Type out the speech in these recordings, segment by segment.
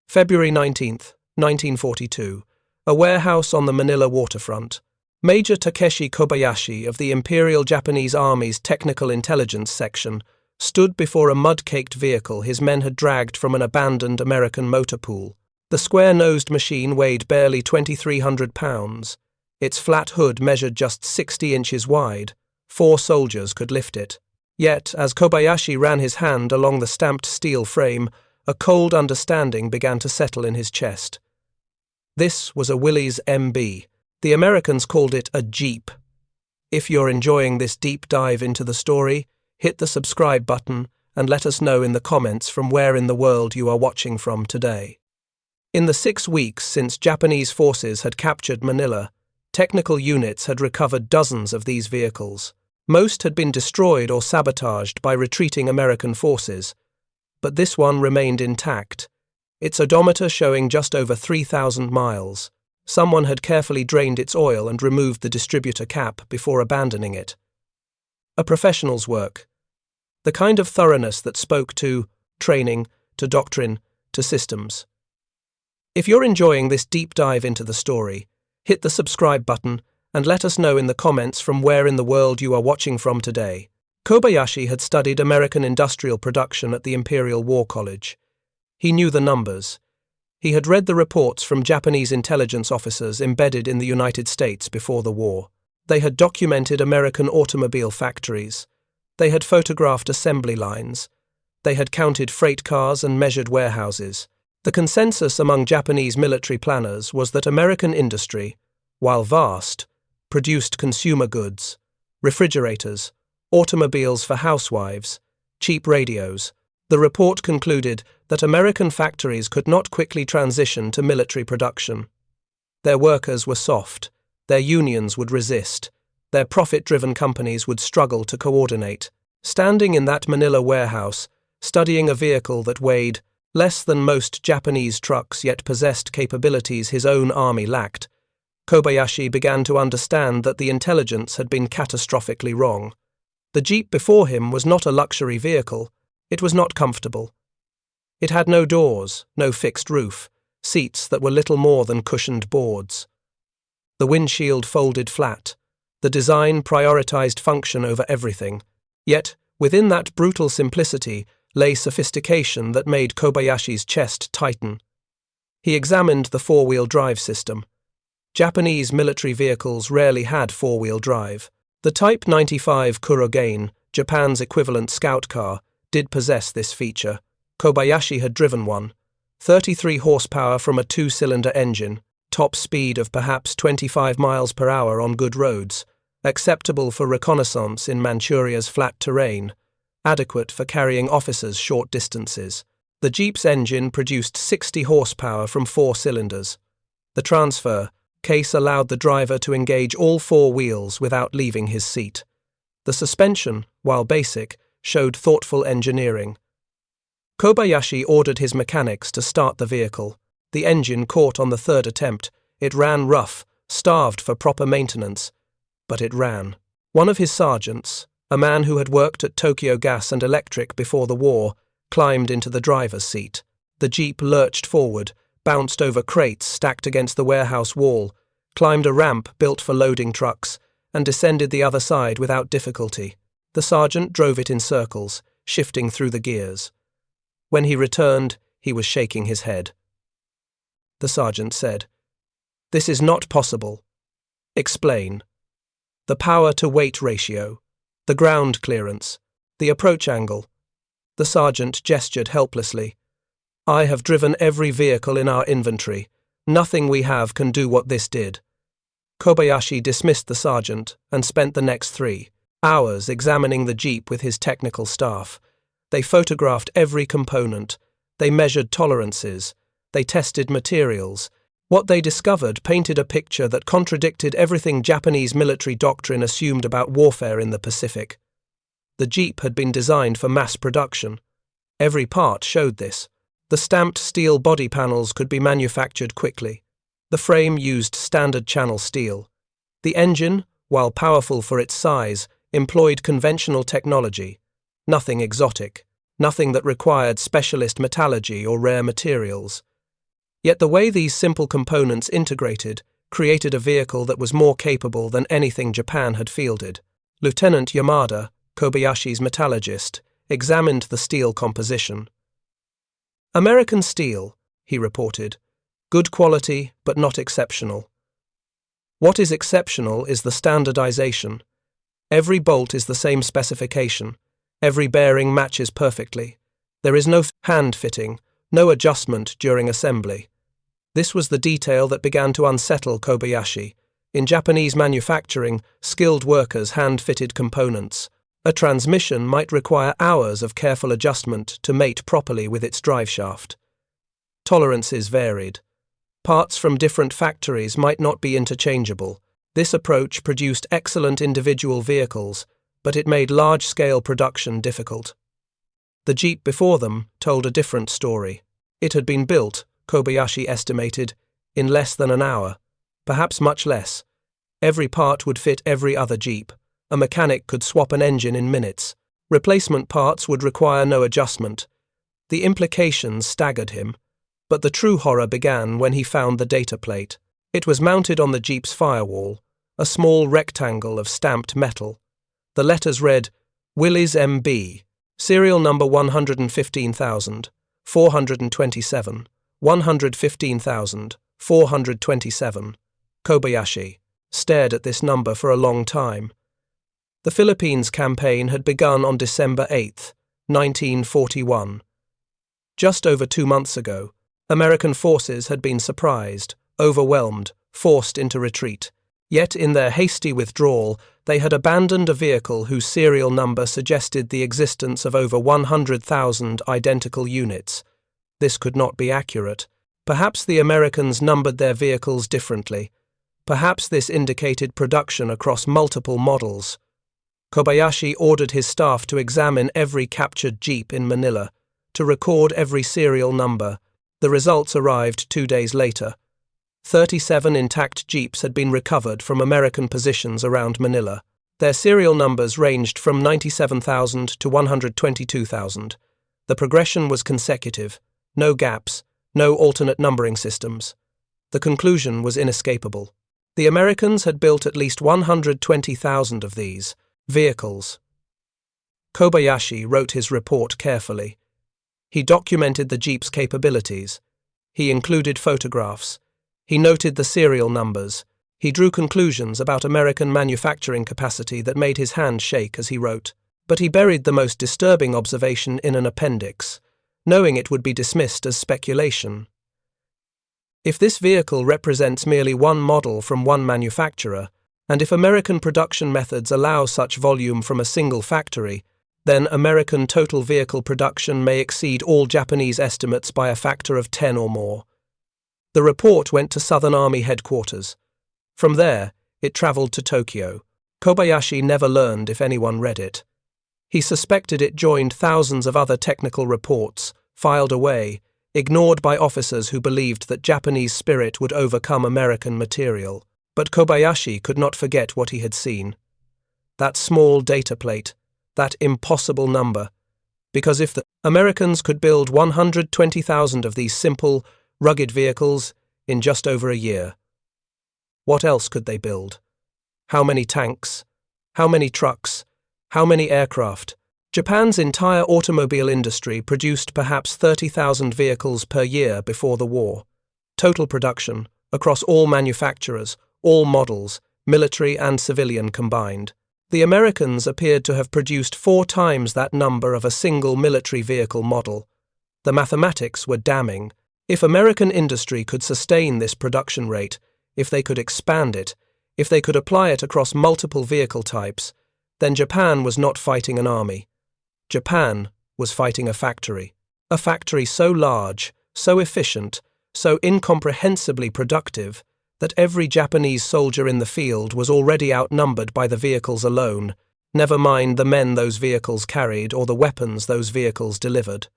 February 19th, 1942. A warehouse on the Manila waterfront. Major Takeshi Kobayashi of the Imperial Japanese Army's Technical Intelligence Section stood before a mud-caked vehicle his men had dragged from an abandoned American motor pool. The square-nosed machine weighed barely 2,300 pounds. Its flat hood measured just 60 inches wide. 4 soldiers could lift it. Yet, as Kobayashi ran his hand along the stamped steel frame, a cold understanding began to settle in his chest. This was a Willys MB. The Americans called it a Jeep. If you're enjoying this deep dive into the story, hit the subscribe button and let us know in the comments from where in the world you are watching from today. In the 6 weeks since Japanese forces had captured Manila, technical units had recovered dozens of these vehicles. Most had been destroyed or sabotaged by retreating American forces, but this one remained intact, its odometer showing just over 3,000 miles. Someone had carefully drained its oil and removed the distributor cap before abandoning it. A professional's work. The kind of thoroughness that spoke to training, to doctrine, to systems. If you're enjoying this deep dive into the story, hit the subscribe button and let us know in the comments from where in the world you are watching from today. Kobayashi had studied American industrial production at the Imperial War College. He knew the numbers. He had read the reports from Japanese intelligence officers embedded in the United States before the war. They had documented American automobile factories. They had photographed assembly lines. They had counted freight cars and measured warehouses. The consensus among Japanese military planners was that American industry, while vast, produced consumer goods, refrigerators, automobiles for housewives, cheap radios. The report concluded that American factories could not quickly transition to military production. Their workers were soft, their unions would resist, their profit-driven companies would struggle to coordinate. Standing in that Manila warehouse, studying a vehicle that weighed less than most Japanese trucks yet possessed capabilities his own army lacked, Kobayashi began to understand that the intelligence had been catastrophically wrong. The Jeep before him was not a luxury vehicle. It was not comfortable. It had no doors, no fixed roof, seats that were little more than cushioned boards. The windshield folded flat. The design prioritized function over everything. Yet, within that brutal simplicity lay sophistication that made Kobayashi's chest tighten. He examined the four-wheel drive system. Japanese military vehicles rarely had four-wheel drive. The Type 95 Kurogane, Japan's equivalent scout car, did possess this feature. Kobayashi had driven one. 33 horsepower from a 2-cylinder engine, top speed of perhaps 25 miles per hour on good roads, acceptable for reconnaissance in Manchuria's flat terrain, adequate for carrying officers short distances. The Jeep's engine produced 60 horsepower from 4 cylinders. The transfer case allowed the driver to engage all 4 wheels without leaving his seat. The suspension, while basic, showed thoughtful engineering. Kobayashi ordered his mechanics to start the vehicle. The engine caught on the 3rd attempt. It ran rough, starved for proper maintenance, but it ran. One of his sergeants, a man who had worked at Tokyo Gas and Electric before the war, climbed into the driver's seat. The Jeep lurched forward, bounced over crates stacked against the warehouse wall, climbed a ramp built for loading trucks, and descended the other side without difficulty. The sergeant drove it in circles, shifting through the gears. When he returned, he was shaking his head. The sergeant said, "This is not possible." "Explain." "The power-to-weight ratio, the ground clearance, the approach angle." The sergeant gestured helplessly. "I have driven every vehicle in our inventory. Nothing we have can do what this did." Kobayashi dismissed the sergeant and spent the next 3 hours examining the Jeep with his technical staff. They photographed every component. They measured tolerances. They tested materials. What they discovered painted a picture that contradicted everything Japanese military doctrine assumed about warfare in the Pacific. The Jeep had been designed for mass production. Every part showed this. The stamped steel body panels could be manufactured quickly. The frame used standard channel steel. The engine, while powerful for its size, employed conventional technology. Nothing exotic, nothing that required specialist metallurgy or rare materials. Yet the way these simple components integrated created a vehicle that was more capable than anything Japan had fielded. Lieutenant Yamada, Kobayashi's metallurgist, examined the steel composition. American steel, he reported. Good quality, but not exceptional. What is exceptional is the standardization. Every bolt is the same specification. Every bearing matches perfectly. There is no hand fitting, no adjustment during assembly. This was the detail that began to unsettle Kobayashi. In Japanese manufacturing, skilled workers hand-fitted components. A transmission might require hours of careful adjustment to mate properly with its driveshaft. Tolerances varied. Parts from different factories might not be interchangeable. This approach produced excellent individual vehicles, but it made large-scale production difficult. The Jeep before them told a different story. It had been built, Kobayashi estimated, in less than an hour, perhaps much less. Every part would fit every other Jeep. A mechanic could swap an engine in minutes. Replacement parts would require no adjustment. The implications staggered him, but the true horror began when he found the data plate. It was mounted on the Jeep's firewall, a small rectangle of stamped metal. The letters read, Willys MB, serial number 115,427, 115,427. Kobayashi stared at this number for a long time. The Philippines campaign had begun on December 8, 1941. Just over 2 months ago, American forces had been surprised, overwhelmed, forced into retreat. Yet in their hasty withdrawal, they had abandoned a vehicle whose serial number suggested the existence of over 100,000 identical units. This could not be accurate. Perhaps the Americans numbered their vehicles differently. Perhaps this indicated production across multiple models. Kobayashi ordered his staff to examine every captured Jeep in Manila, to record every serial number. The results arrived 2 days later. 37 intact Jeeps had been recovered from American positions around Manila. Their serial numbers ranged from 97,000 to 122,000. The progression was consecutive. No gaps, no alternate numbering systems. The conclusion was inescapable. The Americans had built at least 120,000 of these vehicles. Kobayashi wrote his report carefully. He documented the Jeep's capabilities. He included photographs. He noted the serial numbers. He drew conclusions about American manufacturing capacity that made his hand shake as he wrote. But he buried the most disturbing observation in an appendix, knowing it would be dismissed as speculation. If this vehicle represents merely one model from one manufacturer, and if American production methods allow such volume from a single factory, then American total vehicle production may exceed all Japanese estimates by a factor of 10 or more. The report went to Southern Army headquarters. From there, it traveled to Tokyo. Kobayashi never learned if anyone read it. He suspected it joined thousands of other technical reports, filed away, ignored by officers who believed that Japanese spirit would overcome American material. But Kobayashi could not forget what he had seen. That small data plate, that impossible number. Because if the Americans could build 120,000 of these simple, rugged vehicles in just over a year, what else could they build? How many tanks? How many trucks? How many aircraft? Japan's entire automobile industry produced perhaps 30,000 vehicles per year before the war. Total production, across all manufacturers, all models, military and civilian combined. The Americans appeared to have produced 4 times that number of a single military vehicle model. The mathematics were damning. If American industry could sustain this production rate, if they could expand it, if they could apply it across multiple vehicle types, then Japan was not fighting an army. Japan was fighting a factory so large, so efficient, so incomprehensibly productive, that every Japanese soldier in the field was already outnumbered by the vehicles alone, never mind the men those vehicles carried or the weapons those vehicles delivered.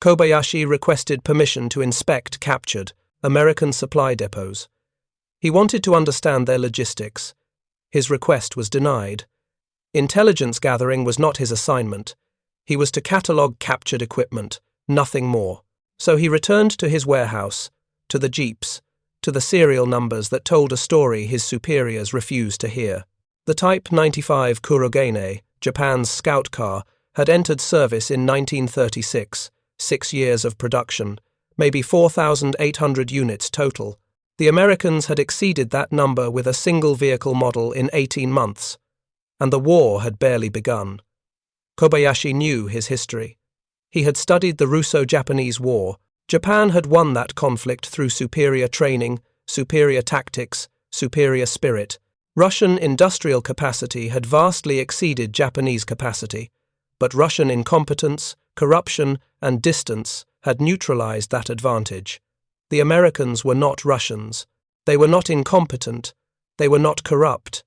Kobayashi requested permission to inspect captured American supply depots. He wanted to understand their logistics. His request was denied. Intelligence gathering was not his assignment. He was to catalogue captured equipment, nothing more. So he returned to his warehouse, to the jeeps, to the serial numbers that told a story his superiors refused to hear. The Type 95 Kurogane, Japan's scout car, had entered service in 1936, 6 years of production, maybe 4,800 units total. The Americans had exceeded that number with a single vehicle model in 18 months, and the war had barely begun. Kobayashi knew his history. He had studied the Russo-Japanese War. Japan had won that conflict through superior training, superior tactics, superior spirit. Russian industrial capacity had vastly exceeded Japanese capacity, but Russian incompetence, corruption, and distance had neutralized that advantage. The Americans were not Russians. They were not incompetent. They were not corrupt.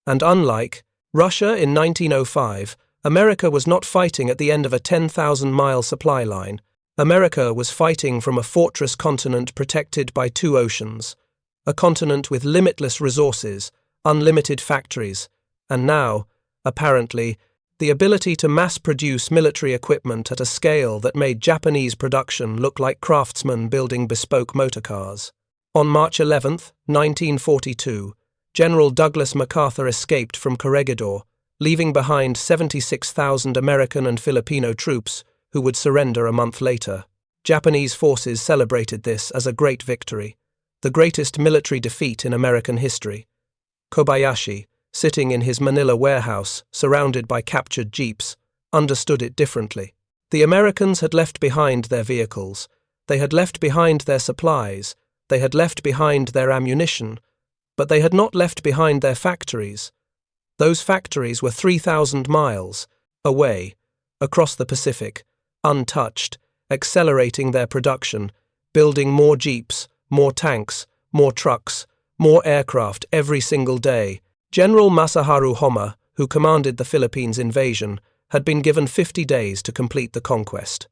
And unlike Russia in 1905, America was not fighting at the end of a 10,000-mile supply line. America was fighting from a fortress continent protected by 2 oceans, a continent with limitless resources, unlimited factories, and now, apparently, the ability to mass-produce military equipment at a scale that made Japanese production look like craftsmen building bespoke motorcars. On March 11, 1942, General Douglas MacArthur escaped from Corregidor, leaving behind 76,000 American and Filipino troops who would surrender a month later. Japanese forces celebrated this as a great victory, the greatest military defeat in American history. Kobayashi, sitting in his Manila warehouse, surrounded by captured jeeps, understood it differently. The Americans had left behind their vehicles, they had left behind their supplies, they had left behind their ammunition, but they had not left behind their factories. Those factories were 3,000 miles away, across the Pacific, untouched, accelerating their production, building more jeeps, more tanks, more trucks, more aircraft every single day. General Masaharu Homma, who commanded the Philippines invasion, had been given 50 days to complete the conquest.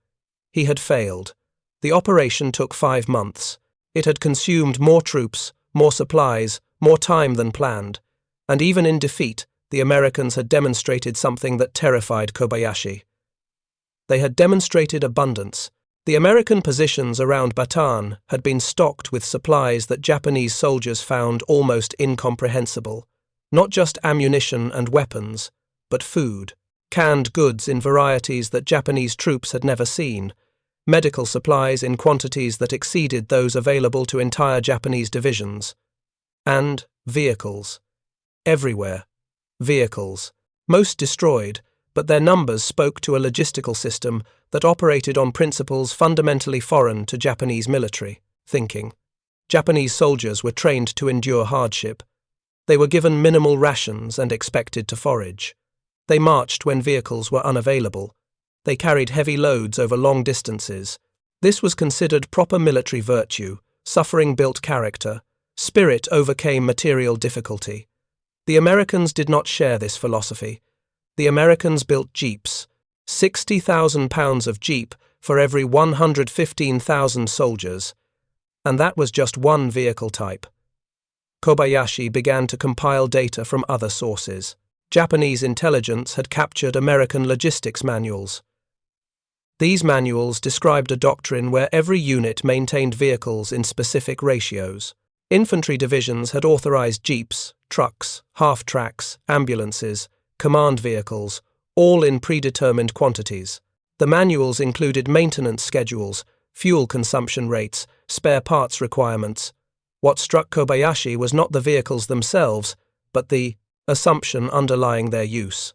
He had failed. The operation took 5 months. It had consumed more troops, more supplies, more time than planned, and even in defeat, the Americans had demonstrated something that terrified Kobayashi. They had demonstrated abundance. The American positions around Bataan had been stocked with supplies that Japanese soldiers found almost incomprehensible. Not just ammunition and weapons, but food, canned goods in varieties that Japanese troops had never seen, medical supplies in quantities that exceeded those available to entire Japanese divisions, and vehicles. Everywhere. Vehicles. Most destroyed, but their numbers spoke to a logistical system that operated on principles fundamentally foreign to Japanese military thinking. Japanese soldiers were trained to endure hardship. They were given minimal rations and expected to forage. They marched when vehicles were unavailable. They carried heavy loads over long distances. This was considered proper military virtue. Suffering built character. Spirit overcame material difficulty. The Americans did not share this philosophy. The Americans built jeeps, 60,000 pounds of jeep for every 115,000 soldiers, and that was just one vehicle type. Kobayashi began to compile data from other sources. Japanese intelligence had captured American logistics manuals. These manuals described a doctrine where every unit maintained vehicles in specific ratios. Infantry divisions had authorized jeeps, trucks, half-tracks, ambulances, command vehicles, all in predetermined quantities. The manuals included maintenance schedules, fuel consumption rates, spare parts requirements. What struck Kobayashi was not the vehicles themselves, but the assumption underlying their use.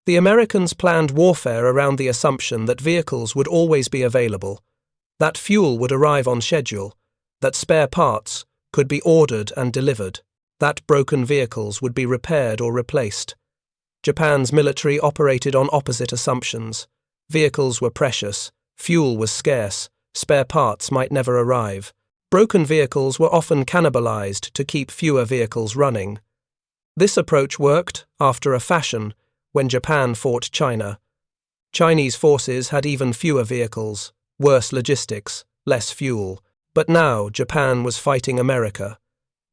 The Americans planned warfare around the assumption that vehicles would always be available, that fuel would arrive on schedule, that spare parts could be ordered and delivered, that broken vehicles would be repaired or replaced. Japan's military operated on opposite assumptions. Vehicles were precious, fuel was scarce, spare parts might never arrive. Broken vehicles were often cannibalized to keep fewer vehicles running. This approach worked, after a fashion, when Japan fought China. Chinese forces had even fewer vehicles, worse logistics, less fuel. But now Japan was fighting America,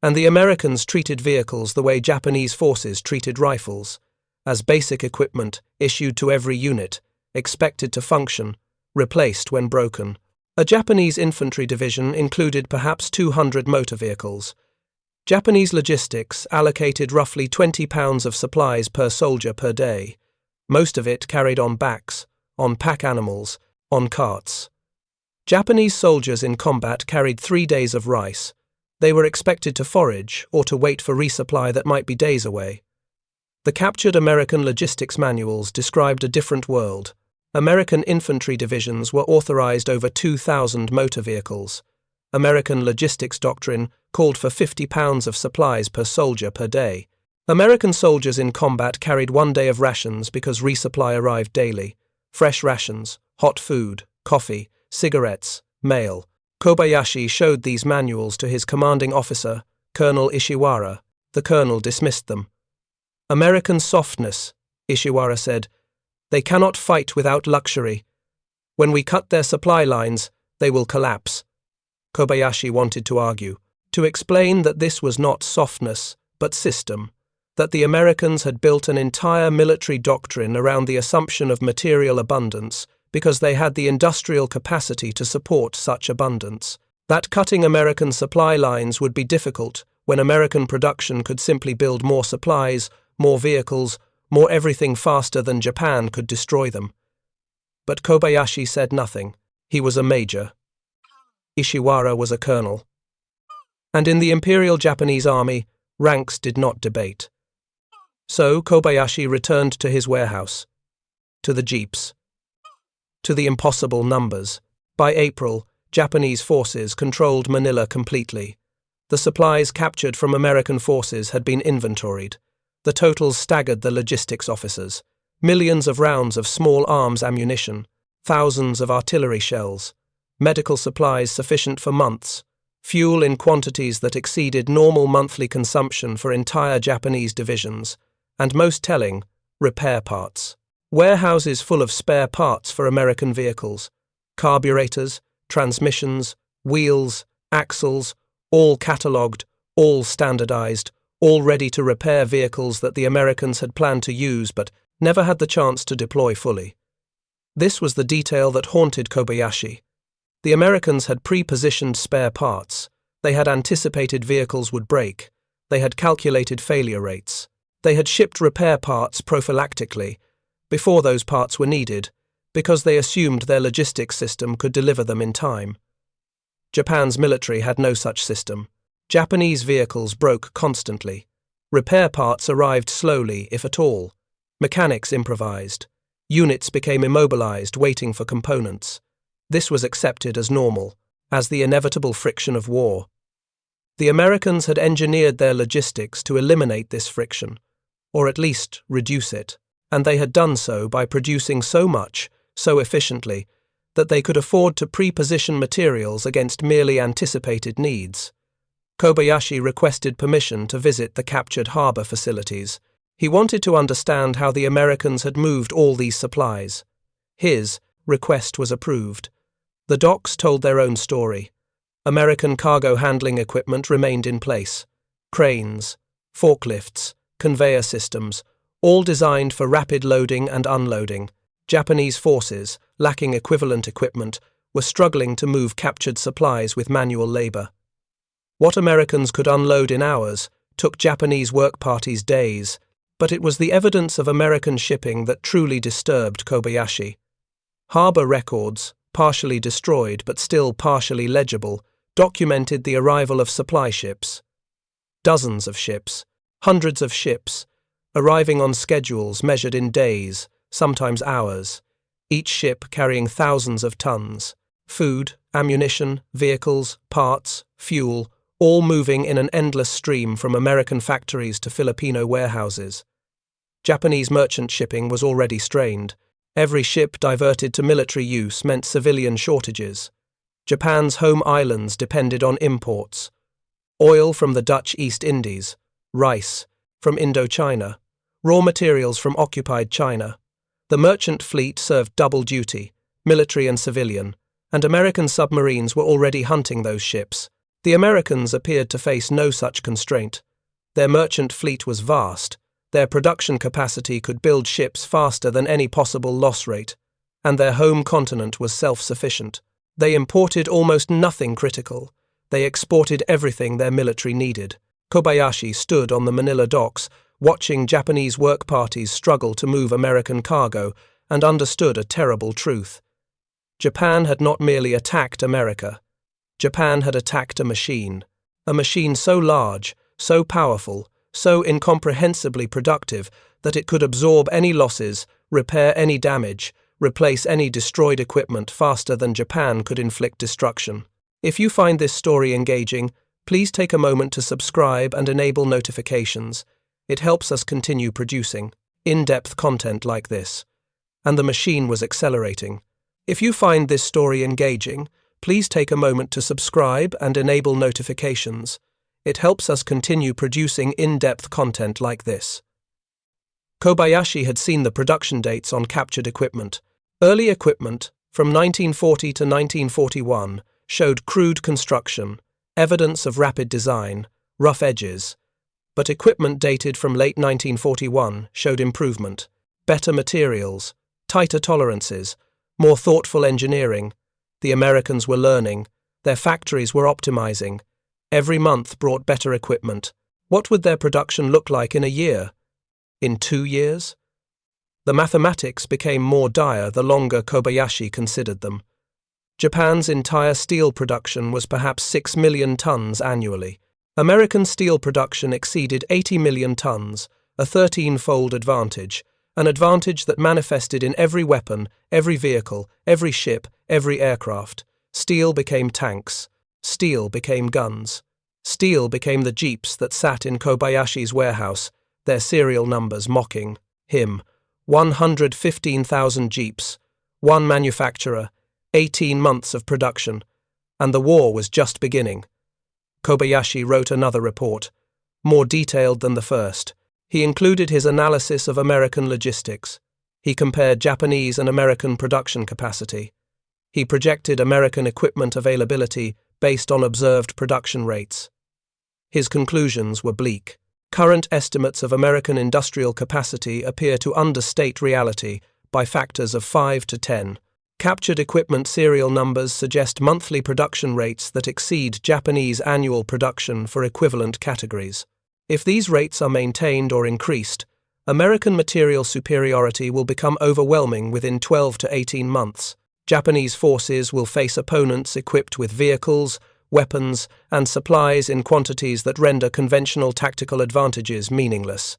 and the Americans treated vehicles the way Japanese forces treated rifles, as basic equipment issued to every unit, expected to function, replaced when broken. A Japanese infantry division included perhaps 200 motor vehicles. Japanese logistics allocated roughly 20 pounds of supplies per soldier per day, most of it carried on backs, on pack animals, on carts. Japanese soldiers in combat carried 3 days of rice. They were expected to forage or to wait for resupply that might be days away. The captured American logistics manuals described a different world. American infantry divisions were authorized over 2,000 motor vehicles. American logistics doctrine called for 50 pounds of supplies per soldier per day. American soldiers in combat carried 1 day of rations because resupply arrived daily. Fresh rations, hot food, coffee, cigarettes, mail. Kobayashi showed these manuals to his commanding officer, Colonel Ishiwara. The colonel dismissed them. American softness, Ishiwara said. They cannot fight without luxury. When we cut their supply lines, they will collapse. Kobayashi wanted to argue, to explain that this was not softness, but system, that the Americans had built an entire military doctrine around the assumption of material abundance because they had the industrial capacity to support such abundance, that cutting American supply lines would be difficult when American production could simply build more supplies, more vehicles, more everything faster than Japan could destroy them. But Kobayashi said nothing. He was a major. Ishiwara was a colonel. And in the Imperial Japanese Army, ranks did not debate. So Kobayashi returned to his warehouse, to the jeeps, to the impossible numbers. By April, Japanese forces controlled Manila completely. The supplies captured from American forces had been inventoried. The totals staggered the logistics officers. Millions of rounds of small arms ammunition, thousands of artillery shells, medical supplies sufficient for months, fuel in quantities that exceeded normal monthly consumption for entire Japanese divisions, and most telling, repair parts. Warehouses full of spare parts for American vehicles, carburetors, transmissions, wheels, axles, all catalogued, all standardized, all ready to repair vehicles that the Americans had planned to use but never had the chance to deploy fully. This was the detail that haunted Kobayashi. The Americans had pre-positioned spare parts. They had anticipated vehicles would break. They had calculated failure rates. They had shipped repair parts prophylactically, before those parts were needed, because they assumed their logistics system could deliver them in time. Japan's military had no such system. Japanese vehicles broke constantly. Repair parts arrived slowly, if at all. Mechanics improvised. Units became immobilized, waiting for components. This was accepted as normal, as the inevitable friction of war. The Americans had engineered their logistics to eliminate this friction, or at least reduce it, and they had done so by producing so much, so efficiently, that they could afford to pre-position materials against merely anticipated needs. Kobayashi requested permission to visit the captured harbor facilities. He wanted to understand how the Americans had moved all these supplies. His request was approved. The docks told their own story. American cargo handling equipment remained in place. Cranes, forklifts, conveyor systems, all designed for rapid loading and unloading. Japanese forces, lacking equivalent equipment, were struggling to move captured supplies with manual labor. What Americans could unload in hours took Japanese work parties days, but it was the evidence of American shipping that truly disturbed Kobayashi. Harbor records, partially destroyed but still partially legible, documented the arrival of supply ships. Dozens of ships, hundreds of ships, arriving on schedules measured in days, sometimes hours, each ship carrying thousands of tons. Food, ammunition, vehicles, parts, fuel, all moving in an endless stream from American factories to Filipino warehouses. Japanese merchant shipping was already strained. Every ship diverted to military use meant civilian shortages. Japan's home islands depended on imports. Oil from the Dutch East Indies, rice from Indochina, raw materials from occupied China. The merchant fleet served double duty, military and civilian, and American submarines were already hunting those ships. The Americans appeared to face no such constraint. Their merchant fleet was vast. Their production capacity could build ships faster than any possible loss rate, and their home continent was self-sufficient. They imported almost nothing critical. They exported everything their military needed. Kobayashi stood on the Manila docks, watching Japanese work parties struggle to move American cargo, and understood a terrible truth. Japan had not merely attacked America. Japan had attacked a machine so large, so powerful, so incomprehensibly productive that it could absorb any losses, repair any damage, replace any destroyed equipment faster than Japan could inflict destruction. If you find this story engaging, please take a moment to subscribe and enable notifications. It helps us continue producing in-depth content like this. And the machine was accelerating. If you find this story engaging, please take a moment to subscribe and enable notifications. It helps us continue producing in-depth content like this. Kobayashi had seen the production dates on captured equipment. Early equipment, from 1940 to 1941, showed crude construction, evidence of rapid design, rough edges. But equipment dated from late 1941 showed improvement, better materials, tighter tolerances, more thoughtful engineering. The Americans were learning, their factories were optimizing. Every month brought better equipment. What would their production look like in a year? In 2 years? The mathematics became more dire the longer Kobayashi considered them. Japan's entire steel production was perhaps 6 million tons annually. American steel production exceeded 80 million tons, a 13-fold advantage, an advantage that manifested in every weapon, every vehicle, every ship, every aircraft. Steel became tanks. Steel became guns. Steel became the jeeps that sat in Kobayashi's warehouse, their serial numbers mocking him. 115,000 jeeps, one manufacturer, 18 months of production, and the war was just beginning. Kobayashi wrote another report, more detailed than the first. He included his analysis of American logistics. He compared Japanese and American production capacity. He projected American equipment availability based on observed production rates. His conclusions were bleak. Current estimates of American industrial capacity appear to understate reality by factors of 5 to 10. Captured equipment serial numbers suggest monthly production rates that exceed Japanese annual production for equivalent categories. If these rates are maintained or increased, American material superiority will become overwhelming within 12 to 18 months. Japanese forces will face opponents equipped with vehicles, weapons, and supplies in quantities that render conventional tactical advantages meaningless.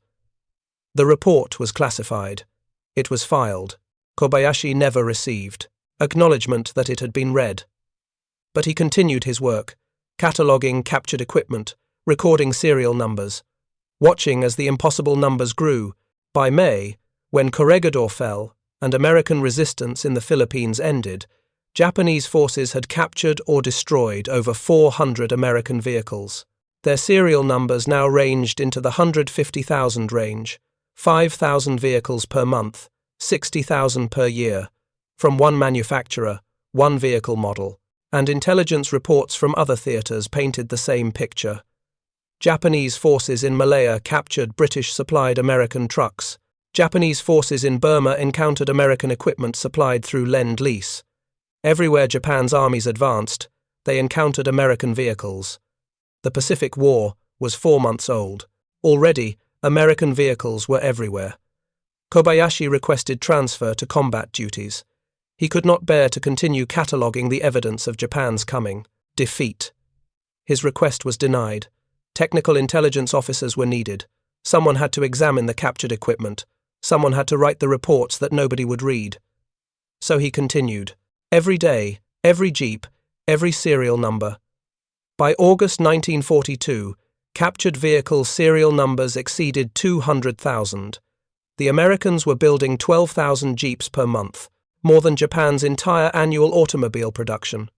The report was classified. It was filed. Kobayashi never received acknowledgement that it had been read. But he continued his work, cataloguing captured equipment, recording serial numbers, watching as the impossible numbers grew. By May, when Corregidor fell and American resistance in the Philippines ended, Japanese forces had captured or destroyed over 400 American vehicles. Their serial numbers now ranged into the 150,000 range, 5,000 vehicles per month, 60,000 per year, from one manufacturer, one vehicle model, and intelligence reports from other theaters painted the same picture. Japanese forces in Malaya captured British-supplied American trucks. Japanese forces in Burma encountered American equipment supplied through Lend-Lease. Everywhere Japan's armies advanced, they encountered American vehicles. The Pacific War was 4 months old. Already, American vehicles were everywhere. Kobayashi requested transfer to combat duties. He could not bear to continue cataloguing the evidence of Japan's coming defeat. His request was denied. Technical intelligence officers were needed. Someone had to examine the captured equipment. Someone had to write the reports that nobody would read. So he continued. Every day, every jeep, every serial number. By August 1942, captured vehicle serial numbers exceeded 200,000. The Americans were building 12,000 jeeps per month, more than Japan's entire annual automobile production.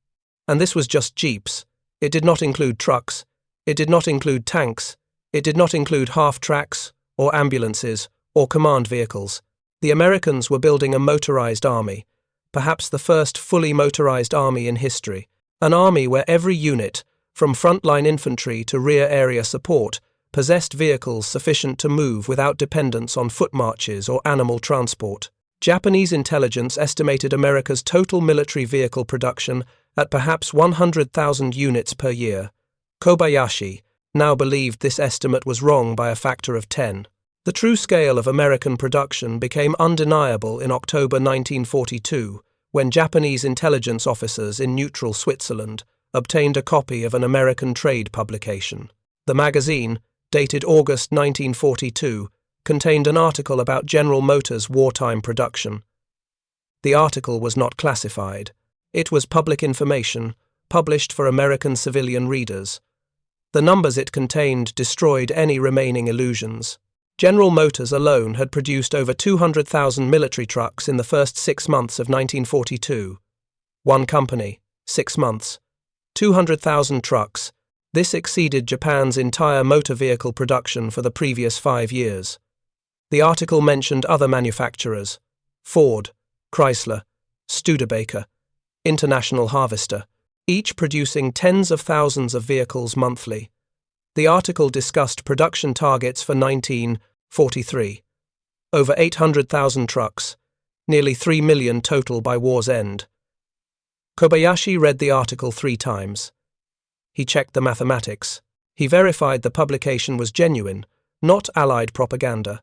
And this was just jeeps. It did not include trucks. It did not include tanks. It did not include half-tracks, or ambulances, or command vehicles. The Americans were building a motorized army, perhaps the first fully motorized army in history, an army where every unit, from frontline infantry to rear area support, possessed vehicles sufficient to move without dependence on foot marches or animal transport. Japanese intelligence estimated America's total military vehicle production at perhaps 100,000 units per year. Kobayashi now believed this estimate was wrong by a factor of 10. The true scale of American production became undeniable in October 1942, when Japanese intelligence officers in neutral Switzerland obtained a copy of an American trade publication. The magazine, dated August 1942, contained an article about General Motors' wartime production. The article was not classified. It was public information, published for American civilian readers. The numbers it contained destroyed any remaining illusions. General Motors alone had produced over 200,000 military trucks in the first 6 months of 1942. One company, 6 months, 200,000 trucks. This exceeded Japan's entire motor vehicle production for the previous 5 years. The article mentioned other manufacturers: Ford, Chrysler, Studebaker, International Harvester, each producing tens of thousands of vehicles monthly. The article discussed production targets for 1943. Over 800,000 trucks, nearly 3 million total by war's end. Kobayashi read the article 3 times. He checked the mathematics. He verified the publication was genuine, not Allied propaganda.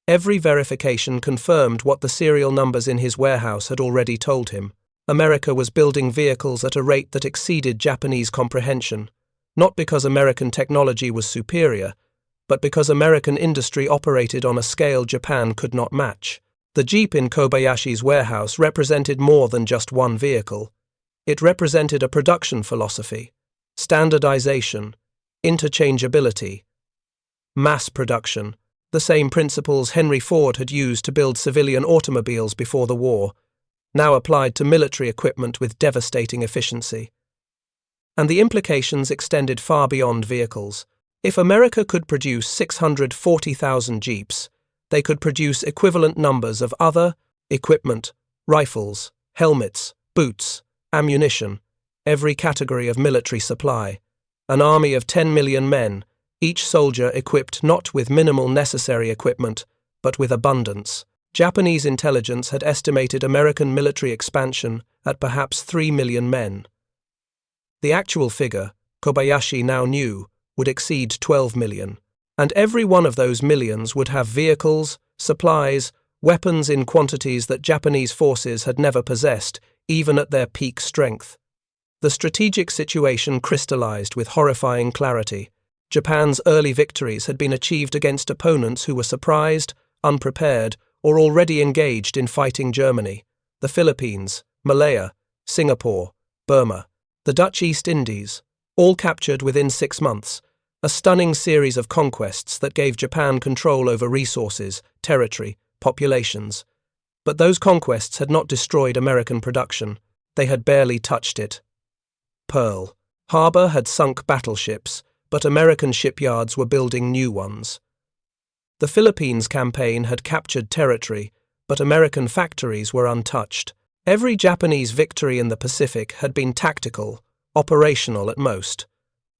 Every verification confirmed what the serial numbers in his warehouse had already told him. America was building vehicles at a rate that exceeded Japanese comprehension, not because American technology was superior, but because American industry operated on a scale Japan could not match. The Jeep in Kobayashi's warehouse represented more than just one vehicle. It represented a production philosophy, standardization, interchangeability, mass production, the same principles Henry Ford had used to build civilian automobiles before the war, now applied to military equipment with devastating efficiency. And the implications extended far beyond vehicles. If America could produce 640,000 Jeeps, they could produce equivalent numbers of other equipment, rifles, helmets, boots, ammunition, every category of military supply. An army of 10 million men, each soldier equipped not with minimal necessary equipment, but with abundance. Japanese intelligence had estimated American military expansion at perhaps 3 million men. The actual figure, Kobayashi now knew, would exceed 12 million, and every one of those millions would have vehicles, supplies, weapons in quantities that Japanese forces had never possessed, even at their peak strength. The strategic situation crystallized with horrifying clarity. Japan's early victories had been achieved against opponents who were surprised, unprepared, or already engaged in fighting Germany, the Philippines, Malaya, Singapore, Burma, the Dutch East Indies, all captured within 6 months, a stunning series of conquests that gave Japan control over resources, territory, populations. But those conquests had not destroyed American production. They had barely touched it. Pearl Harbor had sunk battleships, but American shipyards were building new ones. The Philippines campaign had captured territory, but American factories were untouched. Every Japanese victory in the Pacific had been tactical, operational at most.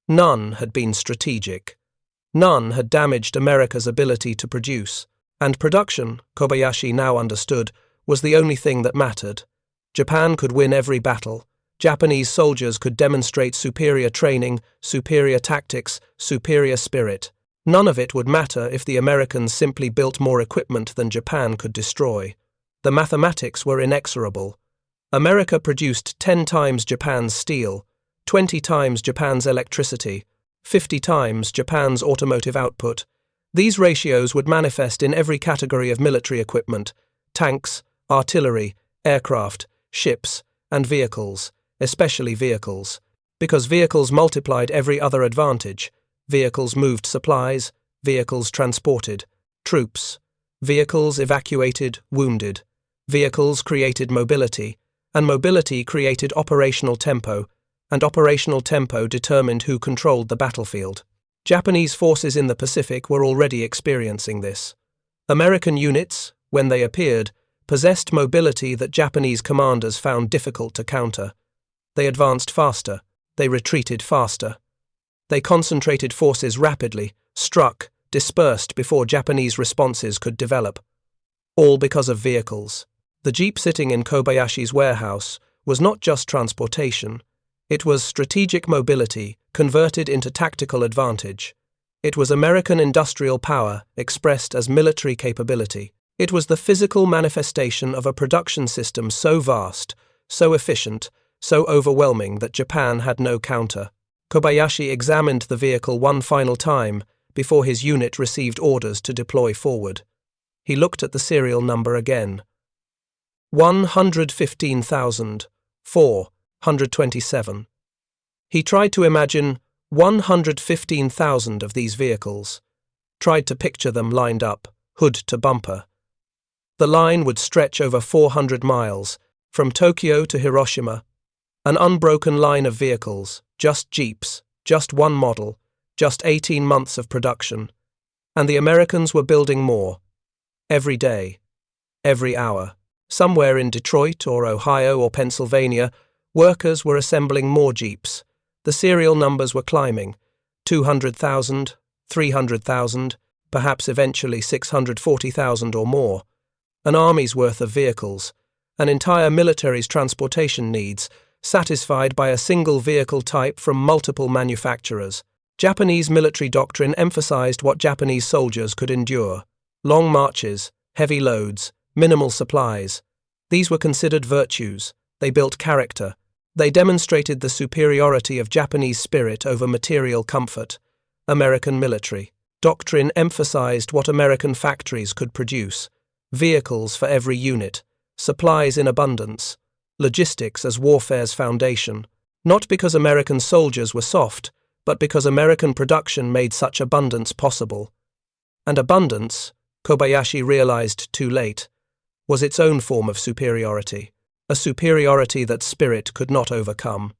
None had been strategic. None had damaged America's ability to produce. And production, Kobayashi now understood, was the only thing that mattered. Japan could win every battle. Japanese soldiers could demonstrate superior training, superior tactics, superior spirit. None of it would matter if the Americans simply built more equipment than Japan could destroy. The mathematics were inexorable. America produced 10 times Japan's steel, 20 times Japan's electricity, 50 times Japan's automotive output. These ratios would manifest in every category of military equipment: tanks, artillery, aircraft, ships, and vehicles, especially vehicles. Because vehicles multiplied every other advantage. Vehicles moved supplies, vehicles transported troops, vehicles evacuated wounded, vehicles created mobility, and mobility created operational tempo, and operational tempo determined who controlled the battlefield. Japanese forces in the Pacific were already experiencing this. American units, when they appeared, possessed mobility that Japanese commanders found difficult to counter. They advanced faster, they retreated faster. They concentrated forces rapidly, struck, dispersed before Japanese responses could develop. All because of vehicles. The Jeep sitting in Kobayashi's warehouse was not just transportation, It was strategic mobility converted into tactical advantage. It was American industrial power expressed as military capability. It was the physical manifestation of a production system so vast, so efficient, so overwhelming that Japan had no counter. Kobayashi examined the vehicle one final time before his unit received orders to deploy forward. He looked at the serial number again. 115,427. He tried to imagine 115,000 of these vehicles, tried to picture them lined up, hood to bumper. The line would stretch over 400 miles, from Tokyo to Hiroshima, an unbroken line of vehicles, just Jeeps, just one model, just 18 months of production, and the Americans were building more. Every day, every hour. Somewhere in Detroit or Ohio or Pennsylvania, workers were assembling more Jeeps. The serial numbers were climbing, 200,000, 300,000, perhaps eventually 640,000 or more. An army's worth of vehicles, an entire military's transportation needs, satisfied by a single vehicle type from multiple manufacturers. Japanese military doctrine emphasized what Japanese soldiers could endure. Long marches, heavy loads, minimal supplies. These were considered virtues. They built character. They demonstrated the superiority of Japanese spirit over material comfort. American military doctrine emphasized what American factories could produce. Vehicles for every unit, supplies in abundance, logistics as warfare's foundation. Not because American soldiers were soft, but because American production made such abundance possible. And abundance, Kobayashi realized too late, was its own form of superiority, a superiority that spirit could not overcome,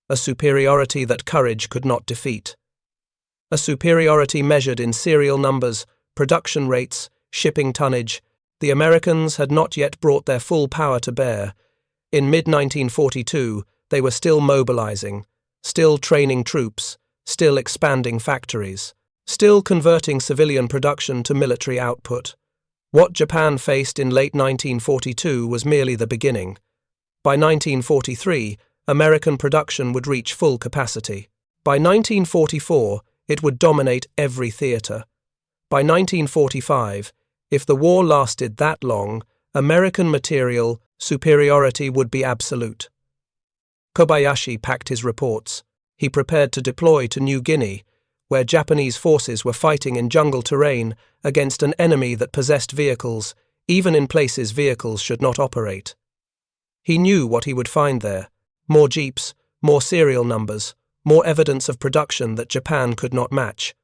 a superiority that courage could not defeat, a superiority measured in serial numbers, production rates, shipping tonnage. The Americans had not yet brought their full power to bear. In mid-1942, they were still mobilizing, still training troops, still expanding factories, still converting civilian production to military output. What Japan faced in late 1942 was merely the beginning. By 1943, American production would reach full capacity. By 1944, it would dominate every theater. By 1945, if the war lasted that long, American material superiority would be absolute. Kobayashi packed his reports. He prepared to deploy to New Guinea, where Japanese forces were fighting in jungle terrain against an enemy that possessed vehicles, even in places vehicles should not operate. He knew what he would find there: more Jeeps, more serial numbers, more evidence of production that Japan could not match.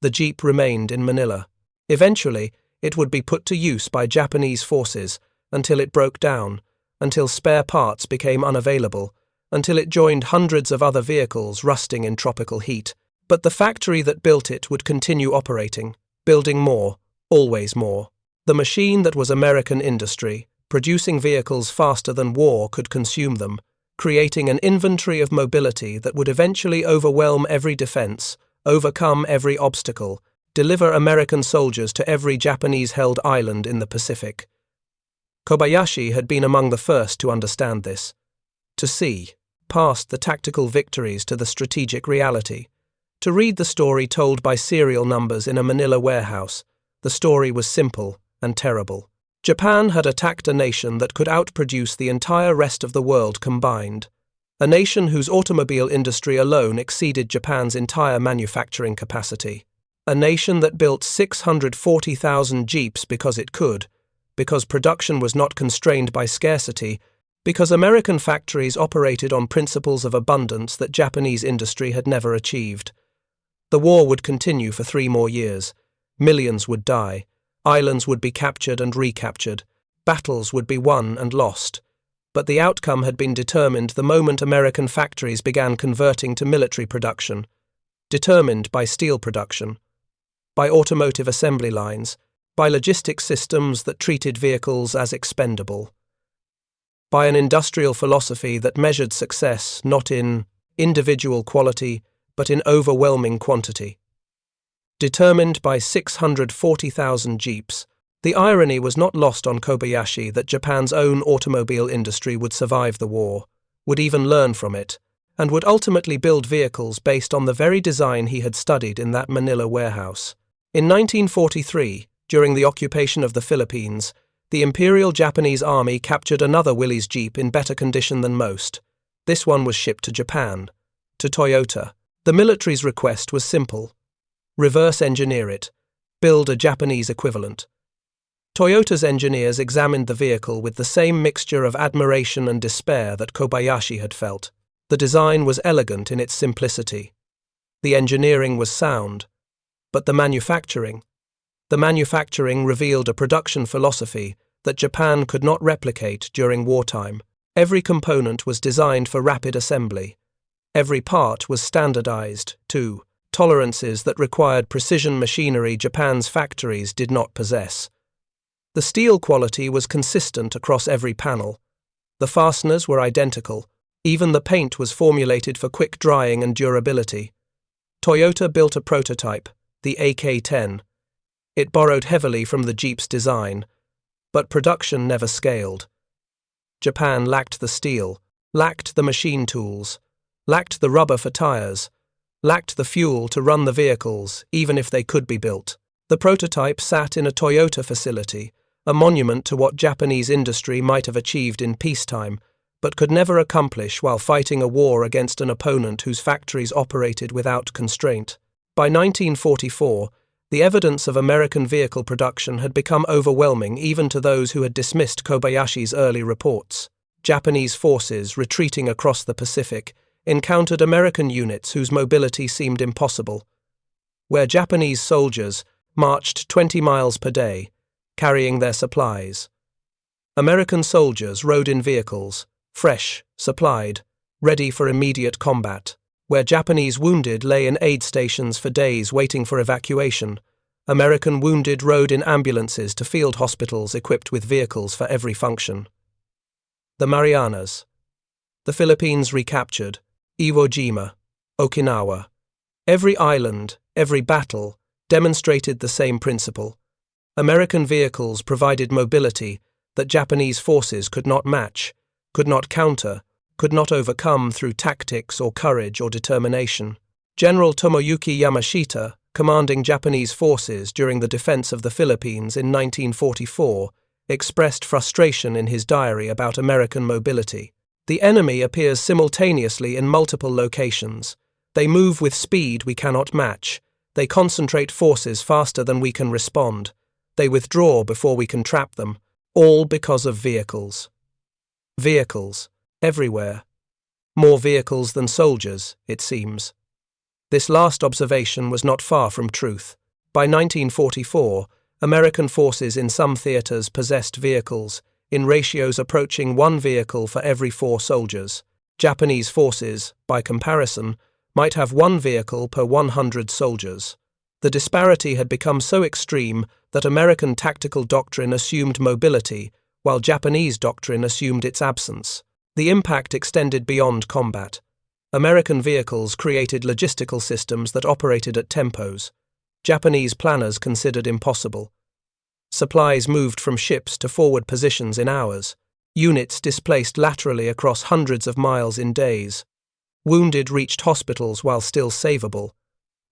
The Jeep remained in Manila. Eventually, it would be put to use by Japanese forces until it broke down, until spare parts became unavailable, until it joined hundreds of other vehicles rusting in tropical heat. But the factory that built it would continue operating, building more, always more. The machine that was American industry, producing vehicles faster than war could consume them, creating an inventory of mobility that would eventually overwhelm every defense, overcome every obstacle, deliver American soldiers to every Japanese-held island in the Pacific. Kobayashi had been among the first to understand this, to see, past the tactical victories to the strategic reality, to read the story told by serial numbers in a Manila warehouse. The story was simple and terrible. Japan had attacked a nation that could outproduce the entire rest of the world combined, a nation whose automobile industry alone exceeded Japan's entire manufacturing capacity. A nation that built 640,000 Jeeps because it could, because production was not constrained by scarcity, because American factories operated on principles of abundance that Japanese industry had never achieved. The war would continue for 3 more years. Millions would die. Islands would be captured and recaptured. Battles would be won and lost. But the outcome had been determined the moment American factories began converting to military production, determined by steel production, by automotive assembly lines, by logistics systems that treated vehicles as expendable, by an industrial philosophy that measured success not in individual quality but in overwhelming quantity. Determined by 640,000 Jeeps, the irony was not lost on Kobayashi that Japan's own automobile industry would survive the war, would even learn from it, and would ultimately build vehicles based on the very design he had studied in that Manila warehouse. In 1943, during the occupation of the Philippines, the Imperial Japanese Army captured another Willys Jeep in better condition than most. This one was shipped to Japan, to Toyota. The military's request was simple: reverse engineer it, build a Japanese equivalent. Toyota's engineers examined the vehicle with the same mixture of admiration and despair that Kobayashi had felt. The design was elegant in its simplicity. The engineering was sound. But the manufacturing revealed a production philosophy that Japan could not replicate during wartime. Every component was designed for rapid assembly. Every part was standardized, too, tolerances that required precision machinery Japan's factories did not possess. The steel quality was consistent across every panel. The fasteners were identical. Even the paint was formulated for quick drying and durability. Toyota built a prototype, the AK-10. It borrowed heavily from the Jeep's design, but production never scaled. Japan lacked the steel, lacked the machine tools, lacked the rubber for tires, lacked the fuel to run the vehicles, even if they could be built. The prototype sat in a Toyota facility, a monument to what Japanese industry might have achieved in peacetime, but could never accomplish while fighting a war against an opponent whose factories operated without constraint. By 1944, the evidence of American vehicle production had become overwhelming even to those who had dismissed Kobayashi's early reports. Japanese forces, retreating across the Pacific, encountered American units whose mobility seemed impossible. Where Japanese soldiers marched 20 miles per day, carrying their supplies, American soldiers rode in vehicles, fresh, supplied, ready for immediate combat. Where Japanese wounded lay in aid stations for days waiting for evacuation, American wounded rode in ambulances to field hospitals equipped with vehicles for every function. The Marianas. The Philippines recaptured, Iwo Jima, Okinawa. Every island, every battle, demonstrated the same principle. American vehicles provided mobility that Japanese forces could not match, could not counter, could not overcome through tactics or courage or determination. General Tomoyuki Yamashita, commanding Japanese forces during the defense of the Philippines in 1944, expressed frustration in his diary about American mobility. The enemy appears simultaneously in multiple locations. They move with speed we cannot match. They concentrate forces faster than we can respond. They withdraw before we can trap them, all because of vehicles. Vehicles, everywhere. More vehicles than soldiers, it seems. This last observation was not far from truth. By 1944, American forces in some theaters possessed vehicles, in ratios approaching 1 vehicle for every 4 soldiers. Japanese forces, by comparison, might have 1 vehicle per 100 soldiers. The disparity had become so extreme that American tactical doctrine assumed mobility, while Japanese doctrine assumed its absence. The impact extended beyond combat. American vehicles created logistical systems that operated at tempos Japanese planners considered impossible. Supplies moved from ships to forward positions in hours. Units displaced laterally across hundreds of miles in days. Wounded reached hospitals while still savable.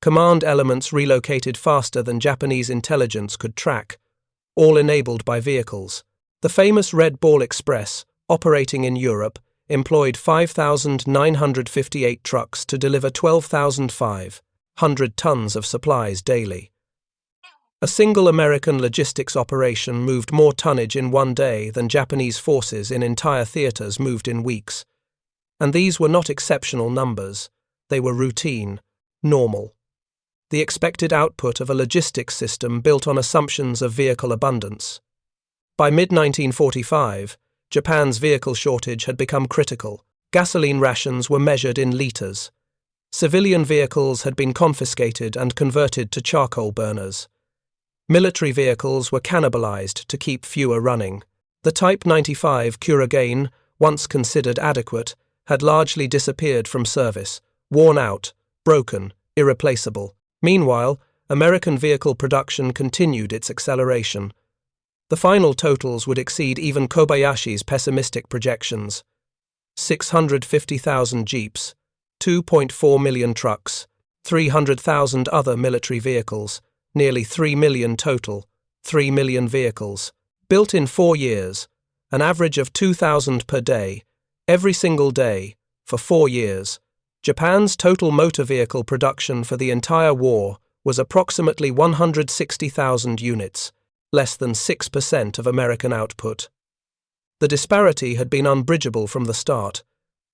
Command elements relocated faster than Japanese intelligence could track, all enabled by vehicles. The famous Red Ball Express, operating in Europe, employed 5,958 trucks to deliver 12,500 tons of supplies daily. A single American logistics operation moved more tonnage in one day than Japanese forces in entire theaters moved in weeks. And these were not exceptional numbers. They were routine, normal. The expected output of a logistics system built on assumptions of vehicle abundance. By mid-1945, Japan's vehicle shortage had become critical. Gasoline rations were measured in litres. Civilian vehicles had been confiscated and converted to charcoal burners. Military vehicles were cannibalized to keep fewer running. The Type 95 Kurogane, once considered adequate, had largely disappeared from service, worn out, broken, irreplaceable. Meanwhile, American vehicle production continued its acceleration. The final totals would exceed even Kobayashi's pessimistic projections. 650,000 Jeeps, 2.4 million trucks, 300,000 other military vehicles, nearly 3 million total, 3 million vehicles, built in 4 years, an average of 2,000 per day, every single day, for 4 years. Japan's total motor vehicle production for the entire war was approximately 160,000 units, less than 6% of American output. The disparity had been unbridgeable from the start,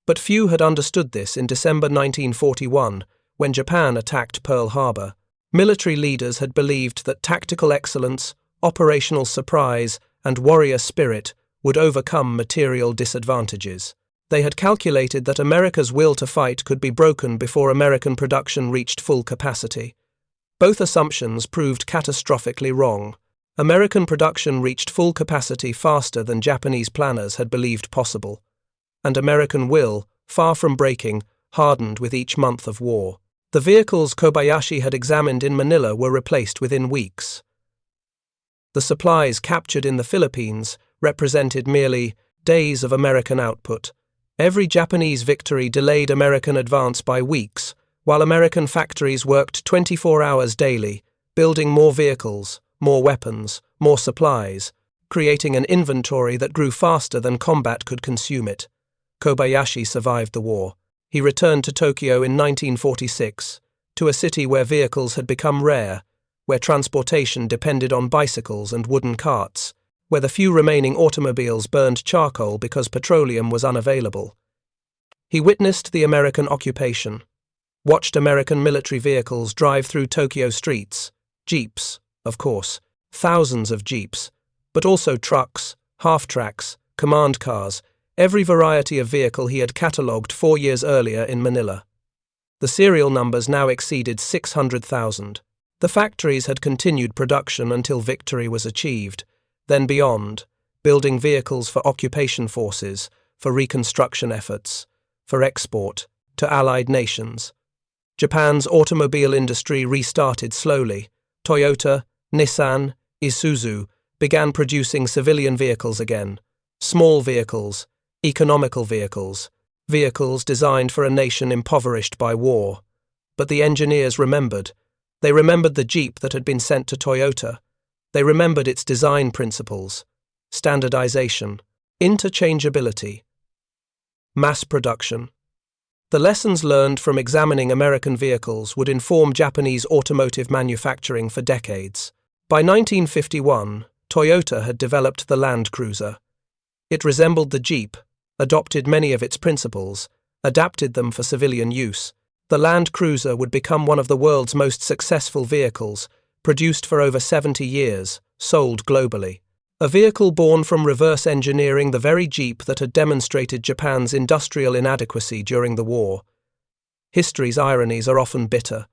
but few had understood this in December 1941, when Japan attacked Pearl Harbor. Military leaders had believed that tactical excellence, operational surprise, and warrior spirit would overcome material disadvantages. They had calculated that America's will to fight could be broken before American production reached full capacity. Both assumptions proved catastrophically wrong. American production reached full capacity faster than Japanese planners had believed possible, and American will, far from breaking, hardened with each month of war. The vehicles Kobayashi had examined in Manila were replaced within weeks. The supplies captured in the Philippines represented merely days of American output. Every Japanese victory delayed American advance by weeks, while American factories worked 24 hours daily, building more vehicles, more weapons, more supplies, creating an inventory that grew faster than combat could consume it. Kobayashi survived the war. He returned to Tokyo in 1946, to a city where vehicles had become rare, where transportation depended on bicycles and wooden carts, where the few remaining automobiles burned charcoal because petroleum was unavailable. He witnessed the American occupation, watched American military vehicles drive through Tokyo streets, jeeps, of course, thousands of jeeps, but also trucks, half-tracks, command cars, every variety of vehicle he had catalogued 4 years earlier in Manila. The serial numbers now exceeded 600,000. The factories had continued production until victory was achieved, then beyond, building vehicles for occupation forces, for reconstruction efforts, for export, to allied nations. Japan's automobile industry restarted slowly. Toyota, Nissan, Isuzu began producing civilian vehicles again. Small vehicles, economical vehicles, vehicles designed for a nation impoverished by war. But the engineers remembered. They remembered the Jeep that had been sent to Toyota. They remembered its design principles: standardization, interchangeability, mass production. The lessons learned from examining American vehicles would inform Japanese automotive manufacturing for decades. By 1951, Toyota had developed the Land Cruiser. It resembled the Jeep, adopted many of its principles, adapted them for civilian use. The Land Cruiser would become one of the world's most successful vehicles, produced for over 70 years, sold globally. A vehicle born from reverse engineering the very Jeep that had demonstrated Japan's industrial inadequacy during the war. History's ironies are often bitter.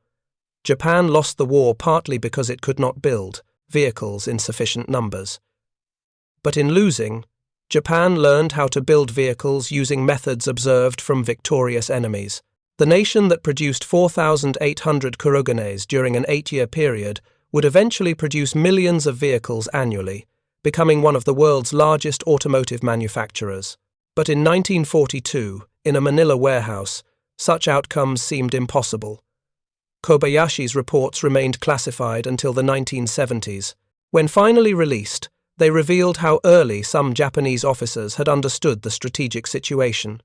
Japan lost the war partly because it could not build vehicles in sufficient numbers. But in losing, Japan learned how to build vehicles using methods observed from victorious enemies. The nation that produced 4,800 kuroganes during an 8-year period would eventually produce millions of vehicles annually, becoming one of the world's largest automotive manufacturers. But in 1942, in a Manila warehouse, such outcomes seemed impossible. Kobayashi's reports remained classified until the 1970s. When finally released, they revealed how early some Japanese officers had understood the strategic situation,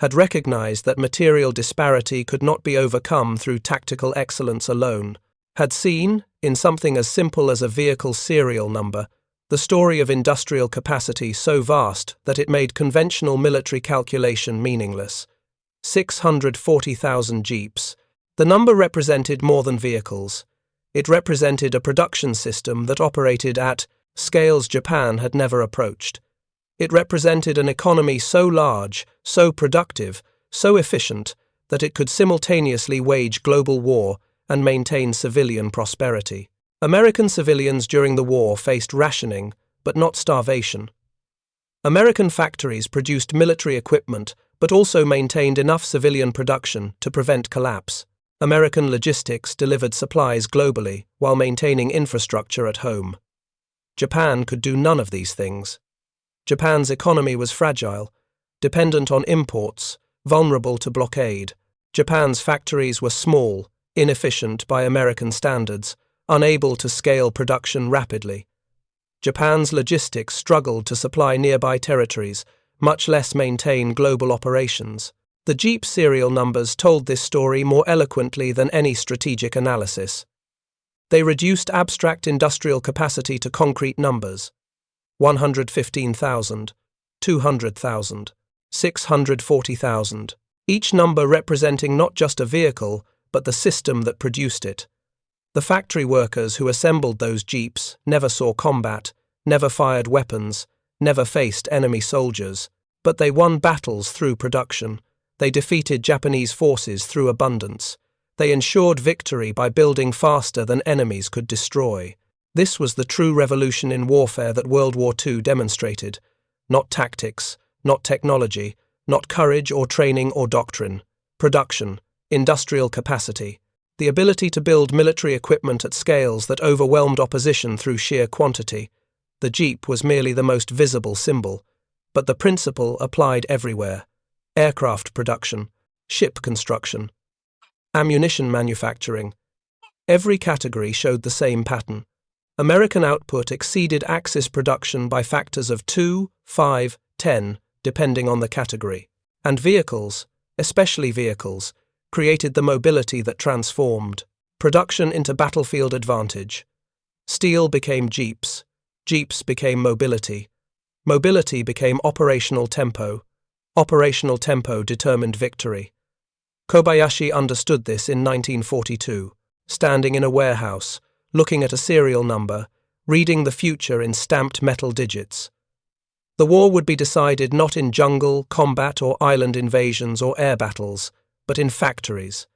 had recognized that material disparity could not be overcome through tactical excellence alone, had seen, in something as simple as a vehicle serial number, the story of industrial capacity so vast that it made conventional military calculation meaningless. 640,000 jeeps. The number represented more than vehicles. It represented a production system that operated at scales Japan had never approached. It represented an economy so large, so productive, so efficient, that it could simultaneously wage global war and maintain civilian prosperity. American civilians during the war faced rationing, but not starvation. American factories produced military equipment, but also maintained enough civilian production to prevent collapse. American logistics delivered supplies globally while maintaining infrastructure at home. Japan could do none of these things. Japan's economy was fragile, dependent on imports, vulnerable to blockade. Japan's factories were small, inefficient by American standards, unable to scale production rapidly. Japan's logistics struggled to supply nearby territories, much less maintain global operations. The Jeep serial numbers told this story more eloquently than any strategic analysis. They reduced abstract industrial capacity to concrete numbers: 115,000, 200,000, 640,000, each number representing not just a vehicle, but the system that produced it. The factory workers who assembled those Jeeps never saw combat, never fired weapons, never faced enemy soldiers, but they won battles through production. They defeated Japanese forces through abundance. They ensured victory by building faster than enemies could destroy. This was the true revolution in warfare that World War II demonstrated. Not tactics, not technology, not courage or training or doctrine. Production, industrial capacity, the ability to build military equipment at scales that overwhelmed opposition through sheer quantity. The Jeep was merely the most visible symbol, but the principle applied everywhere. Aircraft production, ship construction, ammunition manufacturing. Every category showed the same pattern. American output exceeded Axis production by factors of 2, 5, 10, depending on the category. And vehicles, especially vehicles, created the mobility that transformed production into battlefield advantage. Steel became Jeeps. Jeeps became mobility. Mobility became operational tempo. Operational tempo determined victory. Kobayashi understood this in 1942, standing in a warehouse, looking at a serial number, reading the future in stamped metal digits. The war would be decided not in jungle, combat or island invasions or air battles, but in factories.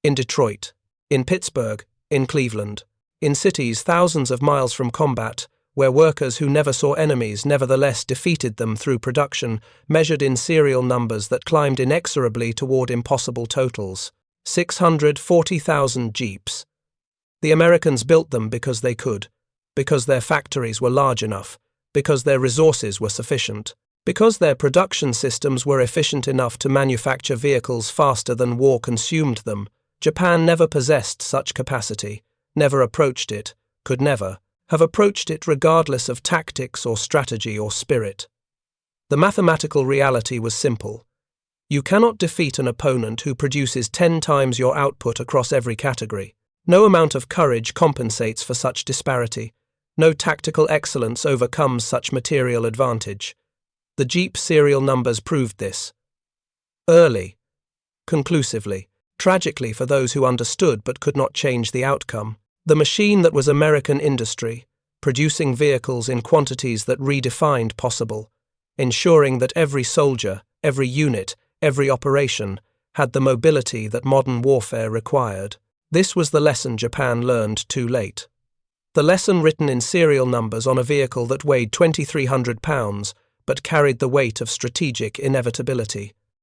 In Detroit, in Pittsburgh, in Cleveland, in cities thousands of miles from combat, where workers who never saw enemies nevertheless defeated them through production, measured in serial numbers that climbed inexorably toward impossible totals. 640,000 Jeeps. The Americans built them because they could, because their factories were large enough, because their resources were sufficient, because their production systems were efficient enough to manufacture vehicles faster than war consumed them. Japan never possessed such capacity, never approached it, could never have approached it regardless of tactics or strategy or spirit. The mathematical reality was simple. You cannot defeat an opponent who produces 10 times your output across every category. No amount of courage compensates for such disparity. No tactical excellence overcomes such material advantage. The Jeep serial numbers proved this. Early, conclusively, tragically for those who understood but could not change the outcome. The machine that was American industry, producing vehicles in quantities that redefined possible, ensuring that every soldier, every unit, every operation had the mobility that modern warfare required. This was the lesson Japan learned too late. The lesson written in serial numbers on a vehicle that weighed 2,300 pounds but carried the weight of strategic inevitability.